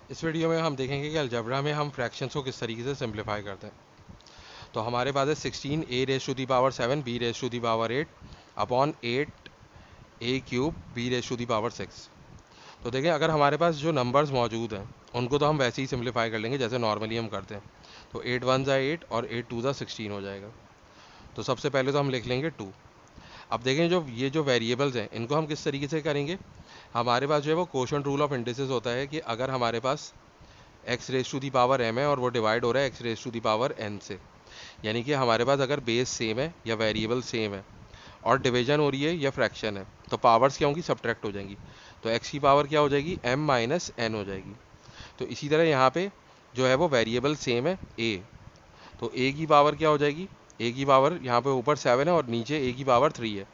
इस वीडियो में हम देखेंगे कि अलजेब्रा में हम फ्रैक्शंस को किस तरीके से सिंप्लीफाई करते हैं। तो हमारे पास है 16 a raise to the power 7 b raise to the power 8 upon 8 a cube b raise to the power 6। तो देखें, अगर हमारे पास जो नंबर्स मौजूद हैं उनको तो हम वैसे ही सिंप्लीफाई कर लेंगे जैसे नॉर्मली हम करते हैं। तो 8 वन ज़ा 8 और 8 टू ज़ा 16 हो जाएगा। तो सबसे पहले तो हम लिख लेंगे 2। अब देखें, जो वेरिएबल्स हैं इनको हम किस तरीके से करेंगे। हमारे पास जो है वो कोशेंट रूल ऑफ इंडिसेस होता है कि अगर हमारे पास x raise to the power m है और वो डिवाइड हो रहा है x raise to the power n से, यानी कि हमारे पास अगर बेस सेम है या वेरिएबल सेम है और डिवीजन हो रही है या फ्रैक्शन है, तो पावर्स क्या होंगी, सब्ट्रैक्ट हो जाएंगी। तो x की पावर क्या हो जाएगी, m माइनस n हो जाएगी। तो इसी तरह यहाँ पे जो है वो वेरिएबल सेम है a, तो a की पावर क्या हो जाएगी, a की पावर यहाँ पे ऊपर 7 है और नीचे a की पावर 3 है,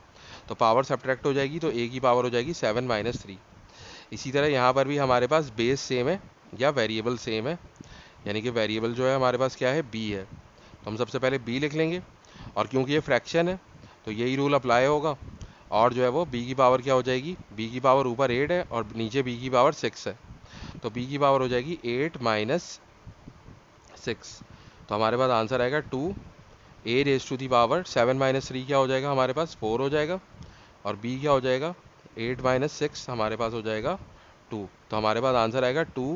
तो पावर सब्ट्रैक्ट हो जाएगी, तो a की पावर हो जाएगी 7 माइनस 3। इसी तरह यहाँ पर भी हमारे पास बेस सेम है या वेरिएबल सेम है, यानी कि वेरिएबल जो है हमारे पास क्या है, b है। तो हम सबसे पहले b लिख लेंगे, और क्योंकि ये फ्रैक्शन है तो यही रूल अप्लाई होगा। और जो है वो b की पावर क्या हो जाएगी, b की पावर ऊपर 8 है और नीचे b की पावर 6 है, तो b की पावर हो जाएगी 8 माइनस 6। तो हमारे पास आंसर आएगा 2 a raise to the power 7 minus 3 क्या हो जाएगा, हमारे पास 4 हो जाएगा, और b क्या हो जाएगा 8 माइनस 6 हमारे पास हो जाएगा 2। तो हमारे पास आंसर आएगा 2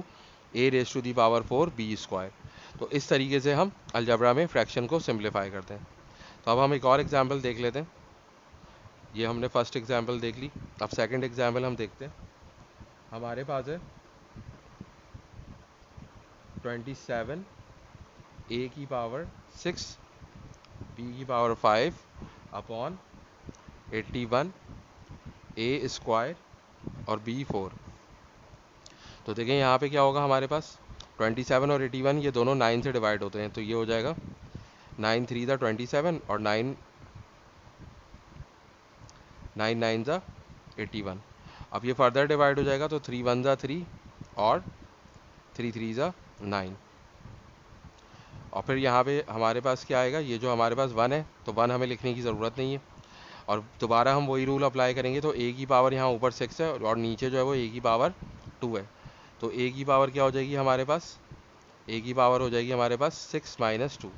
a raise to the power 4 b square. तो इस तरीके से हम अलजेब्रा में फ्रैक्शन को सिंप्लीफाई करते हैं। तो अब हम एक और एग्जांपल देख लेते हैं। ये हमने फर्स्ट एग्जांपल देख ली, अब सेकंड एग्जांपल हम देखते हैं। हमारे पास है 27 a की पावर 6 b की पावर 5 अपॉन 81 a स्क्वायर और b 4। तो देखें यहाँ पे क्या होगा, हमारे पास 27 और 81 ये दोनों 9 से डिवाइड होते हैं, तो ये हो जाएगा 9 3 ज़ा 27 और 9 9 ज़ा 81। अब ये फर्दर डिवाइड हो जाएगा, तो 3 1 ज़ा 3 और 3 3 ज़ा 9। और फिर यहाँ पे हमारे पास क्या आएगा, ये जो हमारे पास 1 है तो 1 हमें लिखने की ज़रूरत नहीं है, और दोबारा हम वही रूल अप्लाई करेंगे। तो a की पावर यहाँ ऊपर 6 है और नीचे जो है वो a की पावर 2 है, तो a की पावर क्या हो जाएगी हमारे पास, a की पावर हो जाएगी हमारे पास 6 माइनस 2।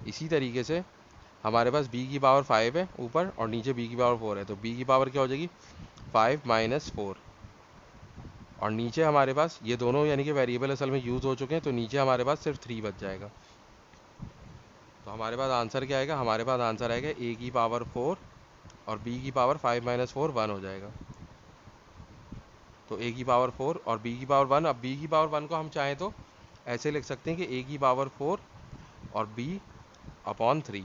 इसी तरीके से हमारे पास b की पावर 5 है ऊपर और नीचे b की पावर 4 है, तो b की पावर क्या हो जाएगी 5 माइनस 4। और नीचे हमारे पास ये दोनों यानी कि वेरिएबल असल में यूज़ हो चुके हैं, तो नीचे हमारे पास सिर्फ 3 बच जाएगा। तो हमारे पास आंसर क्या आएगा, हमारे पास आंसर आएगा a की पावर 4 और b की पावर 5 माइनस 4 1 हो जाएगा। तो a की पावर 4 और b की पावर 1। अब b की पावर 1 को हम चाहें तो ऐसे लिख सकते हैं कि a की पावर 4 और b अपॉन 3।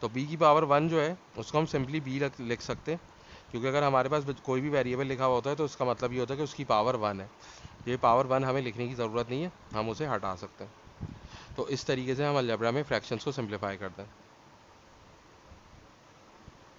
तो b की पावर 1 जो है उसको हम सिंपली b लिख सकते हैं, क्योंकि अगर हमारे पास कोई भी वेरिएबल लिखा हुआ होता है तो उसका मतलब ये होता है कि उसकी पावर 1 है। ये पावर 1 हमें लिखने की ज़रूरत नहीं है, हम उसे हटा सकते हैं। तो इस तरीके से हम अलजेब्रा में फ्रैक्शंस को सिंप्लीफाई करते हैं।